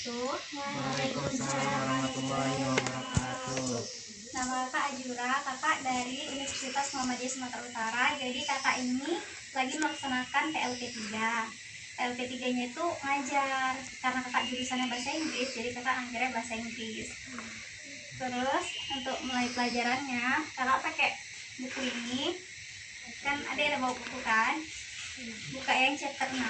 wabarakatuh. Waalaikumsalam warahmatullahi wabarakatuh. Nama kakak Ajura, kakak dari Universitas Muhammadiyah Sumatera Utara. Jadi kakak ini lagi melaksanakan PLP3. PLP3-nya itu ngajar, karena kakak jurusannya bahasa Inggris, jadi kakak ngajarnya bahasa Inggris. Terus untuk mulai pelajarannya, kakak pakai buku ini. Kan ada bawa buku kan? Buka yang chapter 6.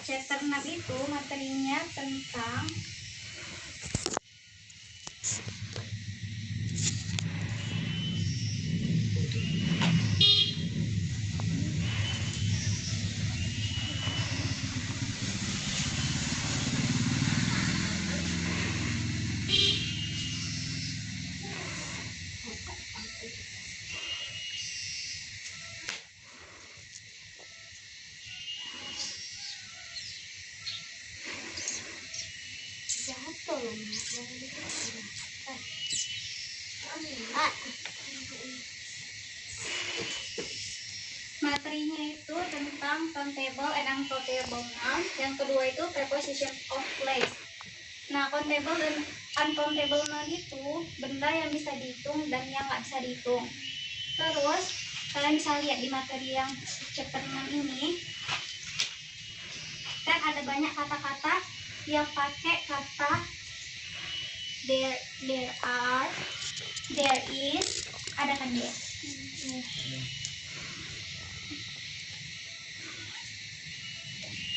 Chapter 6 itu materinya tentang materinya itu tentang countable and uncountable noun. Yang kedua itu preposition of place. Nah, countable dan uncountable noun itu benda yang bisa dihitung dan yang nggak bisa dihitung. Terus kalian bisa lihat di materi yang chapter 6 ini kan ada banyak kata-kata yang pakai kata there are, there is, ada kan dia.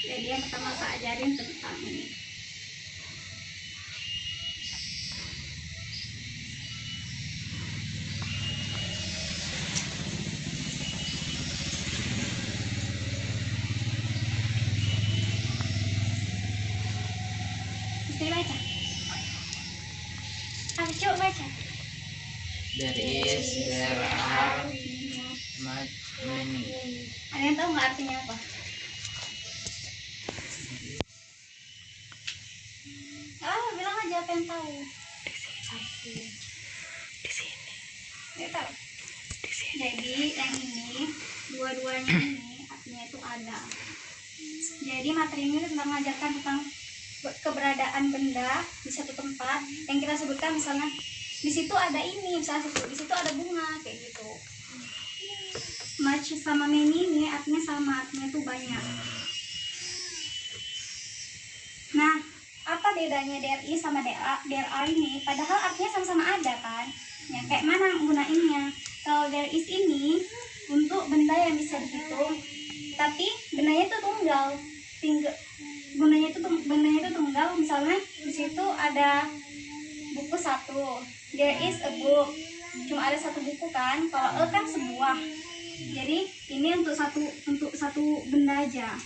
Jadi yang pertama Kak ajarin tentang ini. Mesti baca. Coba baca. There is, there are, much, many. Ada yang tahu nggak artinya apa? Bilang aja apa yang tahu. Di sini. Dia tahu. Di sini. Jadi yang ini, dua-duanya ini artinya itu ada. Jadi materi ini tentang mengajarkan tentang keberadaan benda di satu tempat yang kita sebutkan, misalnya di situ ada ini, misalnya di situ ada bunga kayak gitu. Much sama many ini artinya sama, artinya itu banyak. Nah, apa bedanya there is sama there are ini? Padahal artinya sama-sama ada kan? Ya, kayak mana gunainnya? Kalau there is ini untuk benda yang bisa dihitung, tapi bendanya itu tunggal. Bendanya itu tunggal. Misalnya di situ ada buku satu. There is a book. Cuma ada satu buku kan? Kalau kan sebuah. Jadi ini untuk satu benda aja.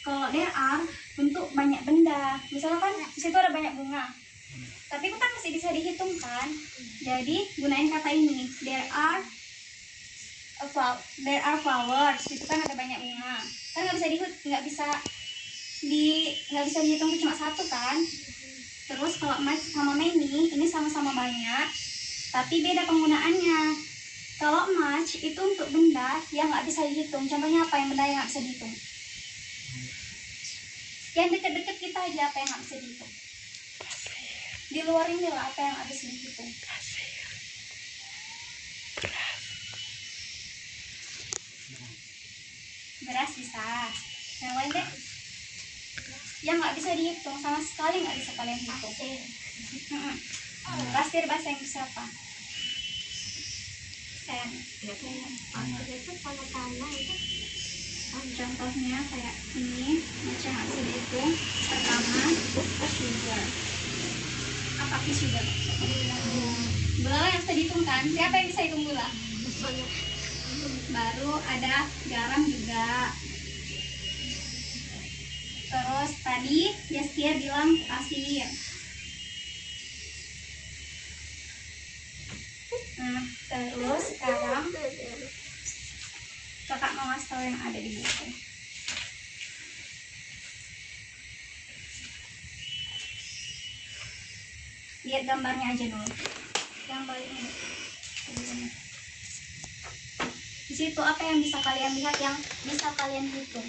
Kalau there are untuk banyak benda. Misalnya kan di situ ada banyak bunga. Tapi itu kan masih bisa dihitung kan? Jadi gunain kata ini. There are flowers. Itu kan ada banyak bunga. Kan nggak bisa dihitung cuma satu kan? Terus kalau much sama many ini sama-sama banyak, tapi beda penggunaannya. Kalau much itu untuk benda yang nggak bisa dihitung. Contohnya apa yang benda yang nggak bisa dihitung? Yang deket-deket kita aja, apa yang nggak bisa dihitung? Di luar ini lah, apa yang nggak bisa dihitung? Beras bisa. Yang lain deh? Yang nggak bisa dihitung, sama sekali nggak bisa kalian hitung. Pasir bahasa Inggris apa? Sand. Itu tanah itu. Contohnya kayak ini, macam nggak bisa dihitung. Pertama, sugar. Apa sih sugar? Gula yang bisa dihitung kan? Siapa yang bisa hitung gula? Baru ada garam juga. Terus tadi Jastia bilang pasir. Nah, terus sekarang kakak mau ngasih tahu yang ada di buku. lihat gambarnya aja dulu. Yang paling ini. Di situ apa yang bisa kalian lihat, yang bisa kalian hitung?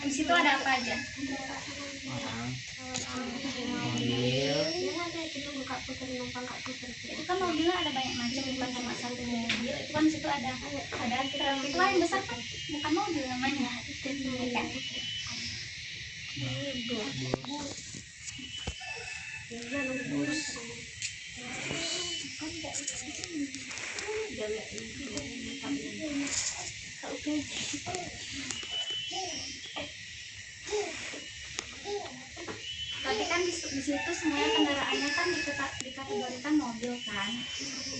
Di situ ada apa aja? Orang, mobil, Itu kan mobilnya ada banyak macam, bukan cuma satu mobil. Itu kan di situ ada truk. Itu kan yang besar kan bukan mobil namanya. Ya kan? bus, Tapi kan di situ semuanya kendaraannya kan dikategorikan mobil kan.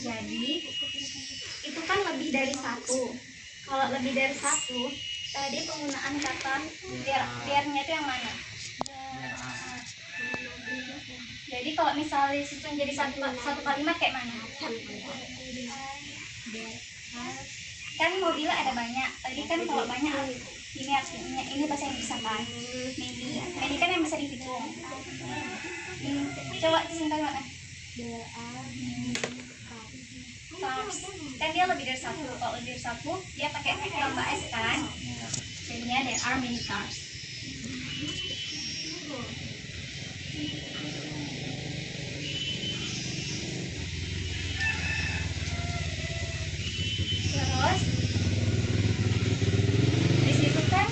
Jadi itu kan lebih dari satu. Kalau lebih dari satu, tadi penggunaan kata there-nya itu yang mana? Jadi kalau misalnya disusun jadi satu kalimat kayak mana? Kan mobilnya ada banyak. Tadi kan kalau banyak ini artinya ini bahasa Inggris kan? Many kan yang bisa dihitung. Coba susun kalimatnya. Cars. Kan dia lebih dari satu. Kalau lebih dari satu, dia pakai tambah S kan? Jadinya there are many cars. Terus di situ kan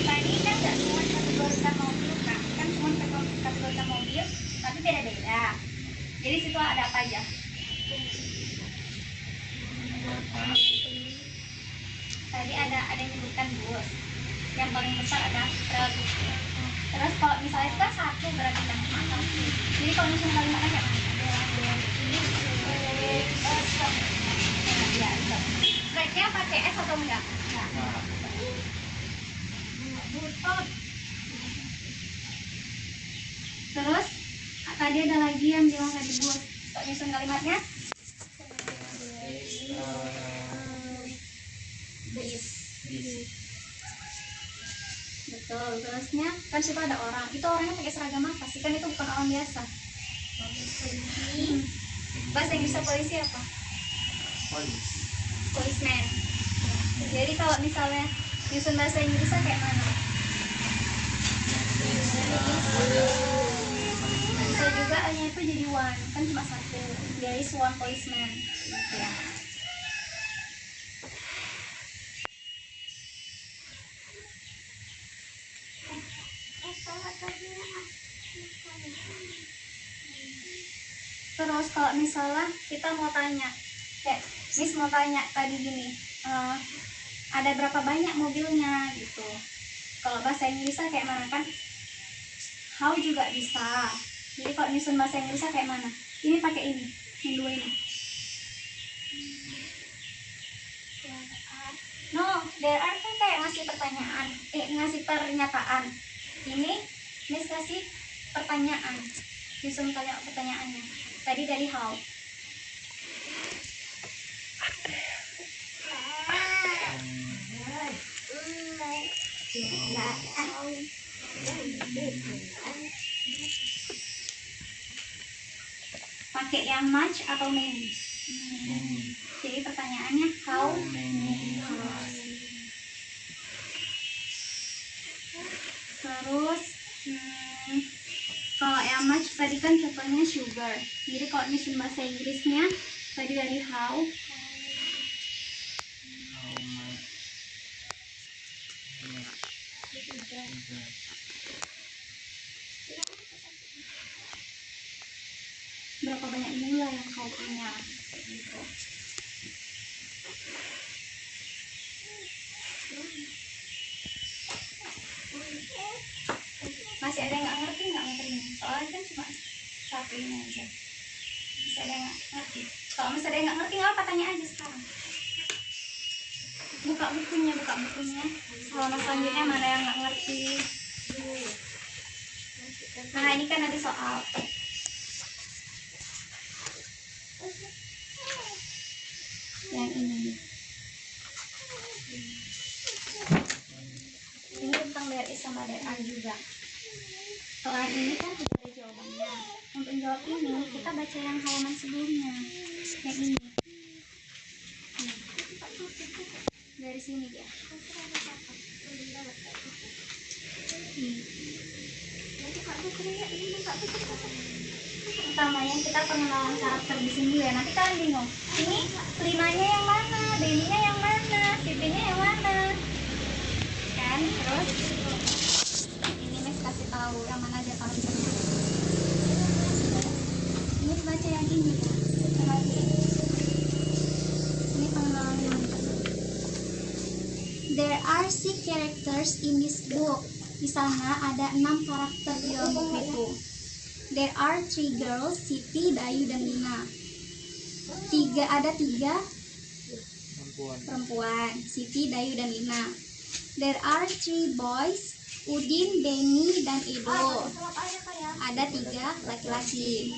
tadi kan nggak semua kategorikan mobil kan cuma kategorikan mobil tapi beda-beda. Jadi situ ada apa aja? Tadi ada yang menyebutkan bus. Yang paling besar ada truk. Terus kalau misalnya itu kan satu berarti kan cuma satu. Jadi kalau misalnya kalimatnya kayak mana? Ya, truknya pakai S atau enggak? Enggak. Terus tadi ada lagi yang bilang tadi bus. Kok nyusun kalimatnya? Betul. Terusnya kan situ ada orang. Itu orangnya pakai seragam apa sih? Kan itu bukan orang biasa. Bahasa Inggrisnya polisi apa? Policeman. Jadi kalau misalnya nyusun bahasa Inggrisnya kayak mana? Bisa juga hanya itu jadi one, kan cuma satu. There is one policeman. Ya. Terus kalau misalnya kita mau tanya, kayak Miss mau tanya tadi gini, ada berapa banyak mobilnya gitu. Kalau bahasa Inggrisnya kayak mana kan? How juga bisa. Jadi kalau nyusun bahasa Inggrisnya kayak mana? Ini pakai ini, yang dua ini. No, there are kan kayak ngasih pertanyaan, ngasih pernyataan. Ini Miss kasih pertanyaan, nyusun kalian pertanyaannya. Tadi dari how. Pakai yang much atau many? Jadi pertanyaannya how many cars. Terus kalau yang much tadi kan contohnya sugar. Jadi kalau nyusun bahasa Inggrisnya tadi dari how. Berapa banyak gula yang kau punya? Gitu. Masih ada yang nggak ngerti nggak materinya? Soalnya kan cuma satu ini aja. Masih ada yang nggak ngerti? Kalau masih ada yang nggak ngerti nggak apa, tanya aja sekarang. Buka bukunya. Selama selanjutnya mana yang nggak ngerti? Nah ini kan ada soal. Yang ini. Ini tentang there is sama there are juga. Soal ini kan sudah ada jawaban. Untuk jawab ini kita baca yang halaman sebelumnya, yang ini. Dari sini dia. Pertamanya kita pengenalan karakter di sini ya. Nanti kalian bingung. Ini Linanya yang mana, Denny-nya yang mana, Siti-nya yang mana? Kan? Terus ini Mas kasih tahu yang mana aja karakternya. Ini baca yang ini ya. Lagi. Ini pengenalannya. There are 6 characters in this book. Di sana ada 6 karakter di dalam buku itu. There are 3 girls, Siti, Dayu, dan Lina. Ada 3 perempuan, Siti, Dayu, dan Lina. There are 3 boys, Udin, Denny, dan Edo. Ada 3 laki-laki.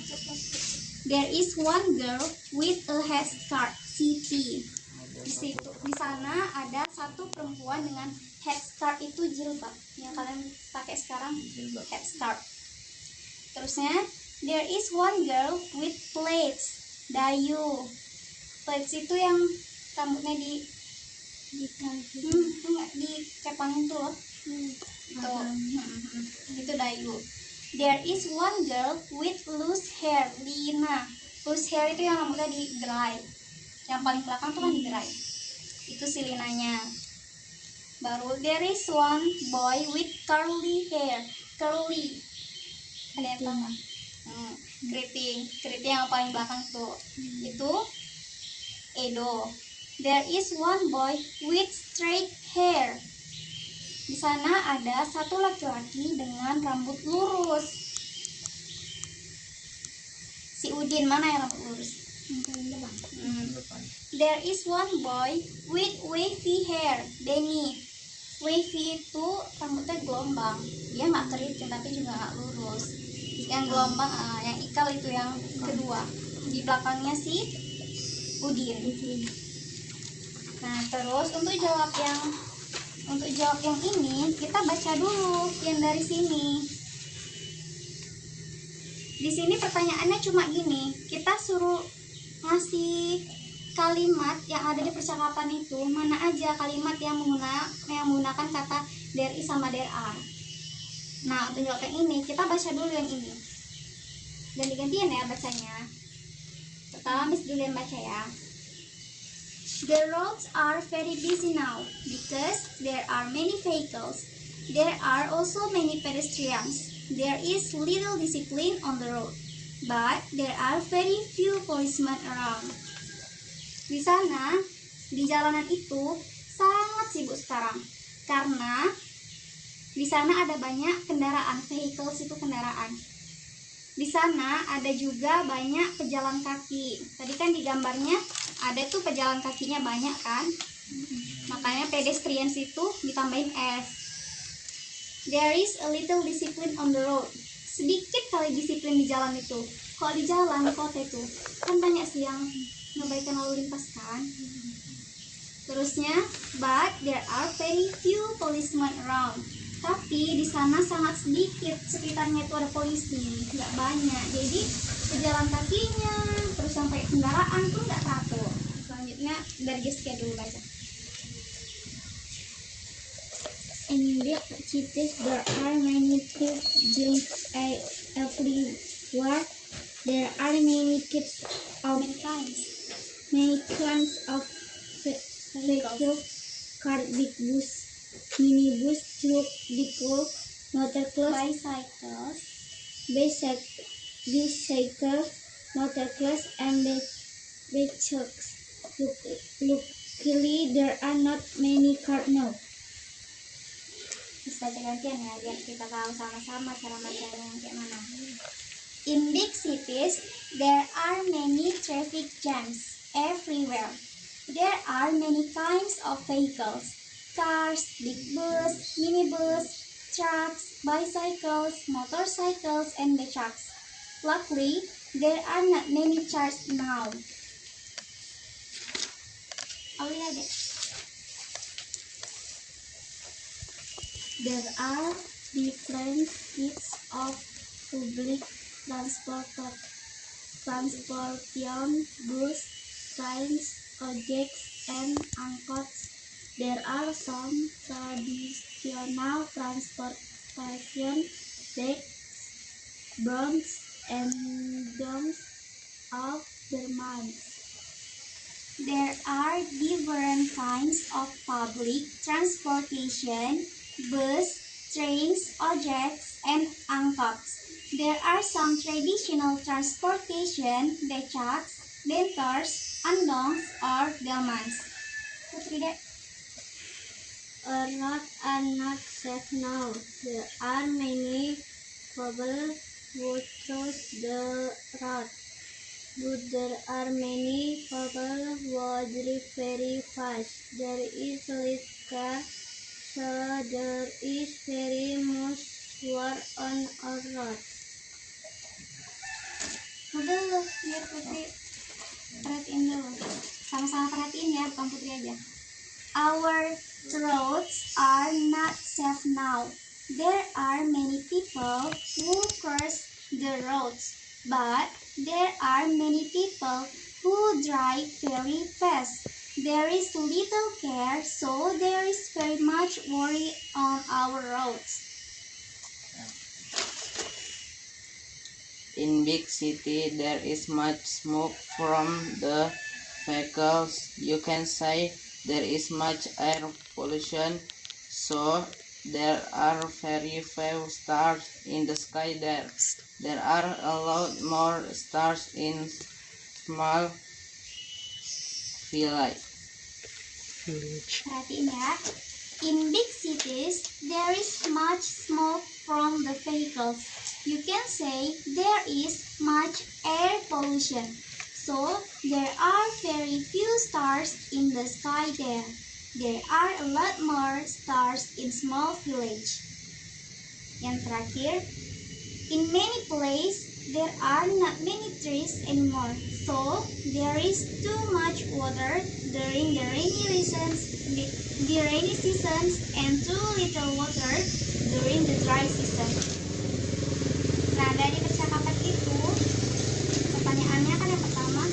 There is 1 girl with a headscarf, Siti. Di sana ada 1 perempuan dengan headscarf, itu jilbab yang kalian pakai sekarang, headscarf. Terusnya, there is 1 girl with plaits, Dayu. Plaits itu yang rambutnya dikepangin tuh loh. Itu Dayu. There is 1 girl with loose hair, Lina. Loose hair itu yang rambutnya di dry. Yang paling belakang tuh kan di dry. Itu si Linanya. Baru there is 1 boy with curly hair, curly. Ada yang tahu nggak? Keriting yang paling belakang tuh. Itu Edo. There is 1 boy with straight hair. Di sana ada 1 laki-laki dengan rambut lurus. Si Udin mana yang rambut lurus? There is 1 boy with wavy hair, Denny. Wavy itu rambutnya gelombang. Dia nggak keriting tapi juga nggak lurus. Yang gelombang, yang ikal itu yang kedua. Di belakangnya si Udin. Nah, terus untuk jawab yang ini kita baca dulu yang dari sini. Di sini pertanyaannya cuma gini, kita suruh ngasih kalimat yang ada di percakapan itu, mana aja kalimat yang menggunakan kata there is sama there are. Nah, untuk jawab yang ini kita baca dulu yang ini. Ganti-gantian ya bacanya. Pertama Miss Julian baca ya. The roads are very busy now because there are many vehicles. There are also many pedestrians. There is little discipline on the road, but there are very few policemen around. Di sana, di jalanan itu sangat sibuk sekarang karena di sana ada banyak kendaraan. Vehicles itu kendaraan. Di sana ada juga banyak pejalan kaki. Tadi kan di gambarnya ada tuh pejalan kakinya banyak kan? Makanya pedestrians itu ditambahin S. There is a little discipline on the road. Sedikit kali disiplin di jalan itu. Kalau di jalan di kota itu kan banyak sih yang mengabaikan lalu lintas kan? Terusnya, but there are very few policemen around. Tapi di sana sangat sedikit, sekitarnya itu ada polisi, nggak banyak. Jadi pejalan kakinya, terus sampai kendaraan tuh nggak teratur. Selanjutnya dari Jessica dulu baca. In big cities there are many pigeons everywhere. There are many kids of many kinds of vehicles, car, big bus, minibus, truck, vehicle, motorcycles, bicycles, motorcycles, and bicycles. Luckily, there are not many cars now. Bisa gantian ya, biar kita tahu sama-sama cara bacanya yang kayak mana. In big cities, there are many traffic jams everywhere. There are many kinds of vehicles. Cars, big bus, minibus, trucks, bicycles, motorcycles, and the trucks. Luckily, there are not many cars now. Lihat deh. There are different kinds of public transportation, bus, trains, objects, and angkots. There are some traditional transportation like bronze and domes of Burmans. There are different kinds of public transportation, bus, trains, objects, and angkots. There are some traditional transportation, becaks, bentors, andongs, or gamans. Putri Dek. Roads are not safe now. There are many people who choose the road, but there are many people who drive very fast. There is less car, so there is very much war on our road. Udah, biar Putri perhatiin dulu. Sama-sama perhatiin ya, bukan Putri aja. Our roads are not safe now. There are many people who cross the roads, but there are many people who drive very fast. There is little care, so there is very much worry on our roads. In big city, there is much smoke from the vehicles. You can say there is much air pollution, so there are very few stars in the sky there. There are a lot more stars in small village. Perhatiin ya. In big cities, there is much smoke from the vehicles. You can say there is much air pollution. So, there are very few stars in the sky there. There are a lot more stars in small village. Yang terakhir, in many places, there are not many trees anymore. So, there is too much water during the rainy seasons and too little water during the dry season. Nah, dari percakapan itu, pertanyaannya kan yang pertama,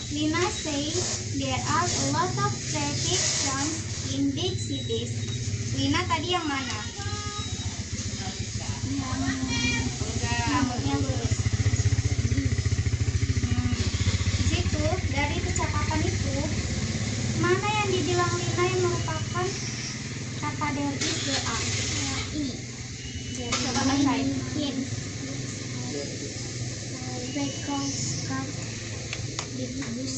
Lina says there are a lot of traffic jams in big cities. Lina tadi yang mana? Rambutnya lurus. Di situ dari percakapan itu, mana yang dibilang Lina yang merupakan kata there is there are? Ini. Coba bacain. Vehicles, car, minibus,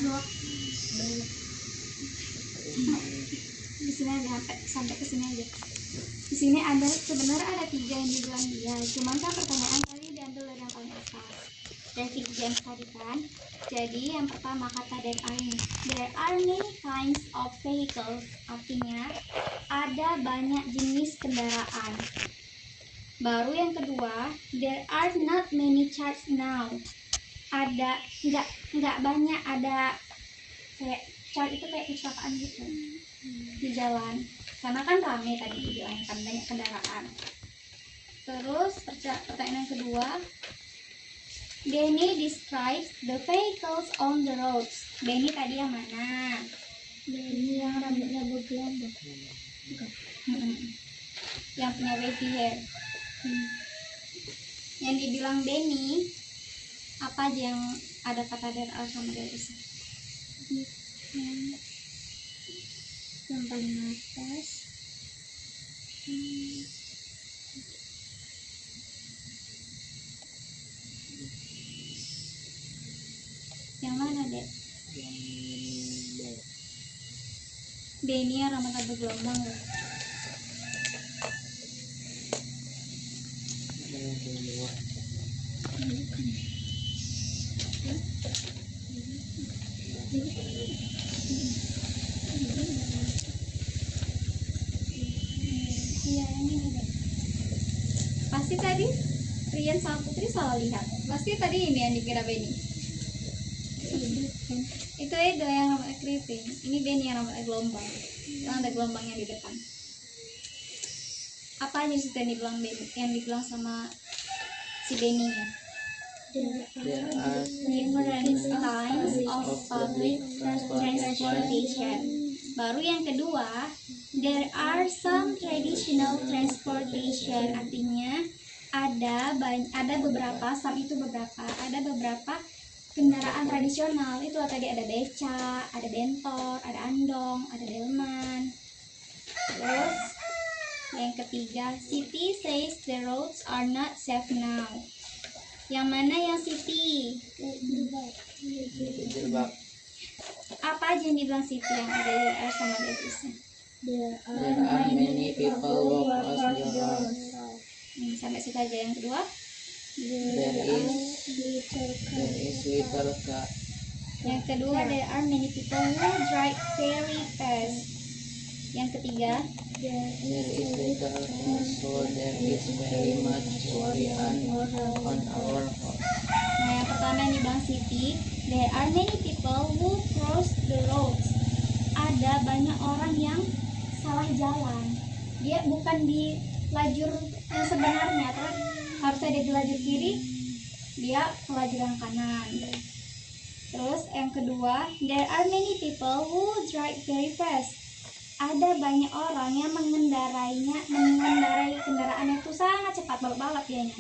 truck. Di sini ada sampai ke sini aja. Di sini ada sebenarnya ada 3 yang dibilang dia. Cuman kan pertanyaan tadi diambil dari yang paling atas. Traffic jam tadi kan. Jadi yang pertama kata there are ini. There are many kinds of vehicles. Artinya ada banyak jenis kendaraan. Baru yang kedua, there are not many cars now. Ada nggak banyak ada kayak car itu kayak kecelakaan gitu di jalan. Karena kan rame tadi dibilang kan banyak kendaraan. Terus pertanyaan yang kedua, Benny describes the vehicles on the roads. Benny tadi yang mana? Benny yang rambutnya bergelombang. Yang punya wavy hair. Yang dibilang Benny, apa aja yang ada kata there are sama there is? Yang paling atas. Yang mana, Dek? Benny yang rambutnya bergelombang loh. Iya, ini Dek. Pasti tadi Rian sama Putri salah lihat. Pasti tadi ini yang dikira Benny. Itu Edo yang rambutnya keriting. Ini Benny yang rambutnya gelombang. Yang ada gelombangnya di depan. Apa aja sih yang dibilang sama si Benny ya? There are Different kinds of public transportation. Baru yang kedua, there are some traditional transportation. Artinya ada beberapa, some itu beberapa, ada beberapa kendaraan tradisional. Itu tadi ada beca, ada bentor, ada andong, ada delman. Terus yang ketiga, Siti says the roads are not safe now. Yang mana yang Siti? jilbab. Apa aja yang dibilang Siti yang ada di sama Devisnya? There are many people walk across the road. Sampai situ aja. Yang kedua, There is little car. yang kedua, there are many people who drive very fast. Yang ketiga, There is little car, so there is very much worry on our part. nah yang pertama yang dibilang Siti, there are many people who cross the roads. Ada banyak orang yang salah jalan. Dia bukan di lajur yang sebenarnya, terus harusnya dia di lajur kiri, dia ke lajur yang kanan. Terus yang kedua, there are many people who drive very fast. Ada banyak orang yang mengendarai kendaraannya itu sangat cepat, balap-balap dianya.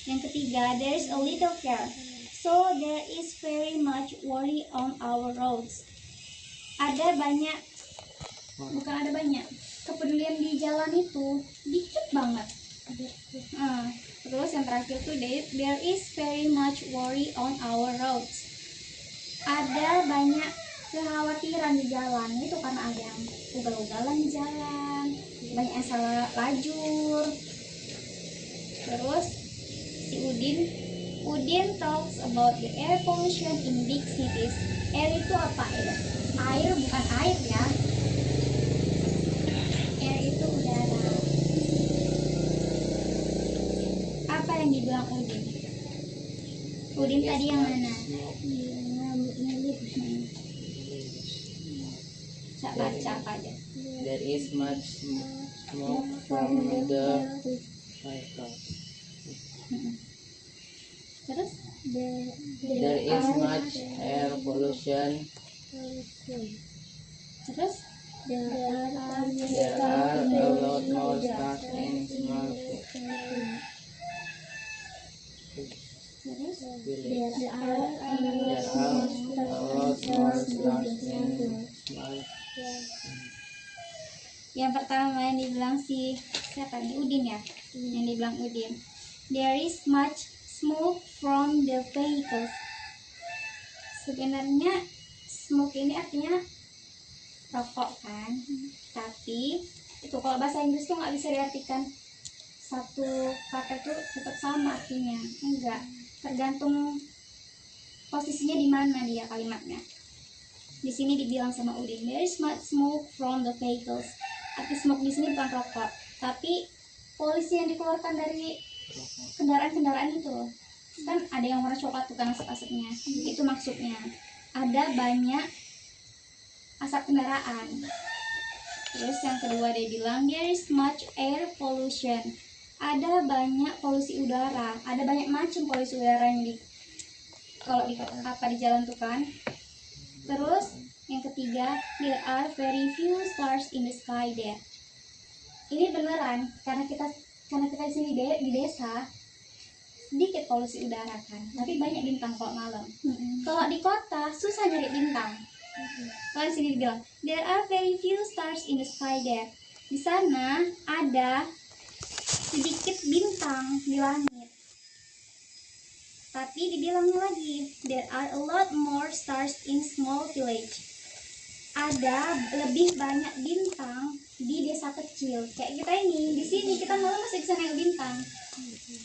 Yang ketiga, there is a little care, so there is very much worry on our roads. Ada banyak, bukan ada banyak, kepedulian di jalan itu dikit banget. Terus yang terakhir tuh, there is very much worry on our roads. Ada banyak kekhawatiran di jalan, itu karena ada yang ugal-ugalan di jalan, banyak yang salah lajur. Terus si Udin talks about the air pollution in big cities. Air itu apa ya? Air bukan air ya. Air itu udara. Apa yang dibilang Udin? Udin tadi yang mana? Baca apa aja? There is much smoke from the vehicle. Terus There is much air pollution. terus There are a lot more stars and small terus villages. There are a lot more stars and small. yang pertama yang dibilang siapa nih? Udin ya? Yang dibilang Udin, there is much smoke from the vehicles. Sebenarnya smoke ini artinya rokok kan, tapi itu kalau bahasa Inggris tuh nggak bisa diartikan satu kata itu tetap sama artinya, enggak, tergantung posisinya di mana dia kalimatnya. Di sini dibilang sama Udin, there is much smoke from the vehicles. Arti smoke di sini bukan rokok, tapi polusi yang dikeluarkan dari kendaraan-kendaraan itu. Kan ada yang warna coklat bukan asap-asapnya. Itu maksudnya. Ada banyak asap kendaraan. Terus yang kedua dia bilang there is much air pollution. Ada banyak polusi udara. Ada banyak macam polusi udara yang di jalan tuh kan. Terus yang ketiga, there are very few stars in the sky there. Ini beneran karena kita di sini di desa sedikit polusi udara kan, tapi banyak bintang kalau malam. Kalau di kota susah nyari bintang. Kalau di sini dibilang there are very few stars in the sky there. Di sana ada sedikit bintang di langit. Tapi dibilangnya lagi, there are a lot more stars in small village. Ada lebih banyak bintang di desa kecil. Kayak kita ini, di sini kita malah masih bisa nengok bintang.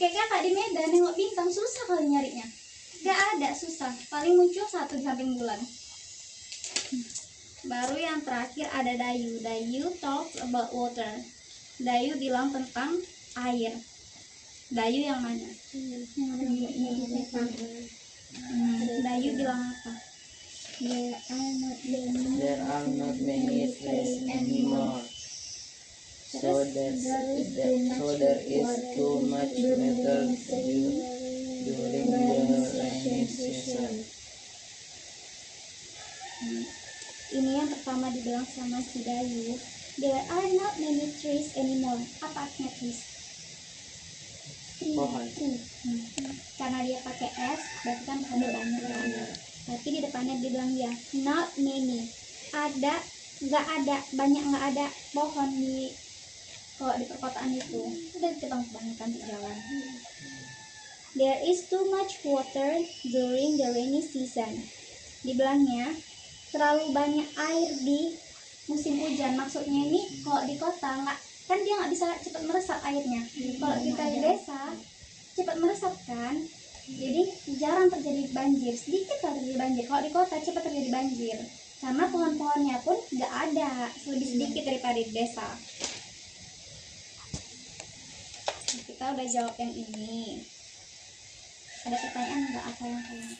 Kayak kakak di Medan nengok bintang susah kali nyarinya. Gak ada, susah. Paling muncul satu di samping bulan. Baru yang terakhir ada Dayu. Dayu talks about water. Dayu bilang tentang air. Dayu yang mana? Dayu bilang apa? There are not many trees anymore, So there is too much water during the rainy season. Ini yang pertama dibilang sama si Dayu. There are not many trees anymore. Apa artinya trees? Pohon. Karena dia pakai S, berarti kan pohonnya banyak kan. Tapi di depannya dibilang dia not many. Ada, nggak ada, banyak nggak ada pohon di kalau di perkotaan itu. Udah ditebang-tebangkan di jalan. There is too much water during the rainy season. Dibilangnya terlalu banyak air di musim hujan. Maksudnya ini kalau di kota nggak, kan dia nggak bisa cepat meresap airnya. Kalau kita di desa cepat meresap kan, jadi jarang terjadi banjir, sedikit lah terjadi banjir. Kalau di kota cepat terjadi banjir karena pohon-pohonnya pun nggak ada, lebih sedikit daripada di desa. Kita udah jawab yang ini. Ada pertanyaan nggak apa yang kalian?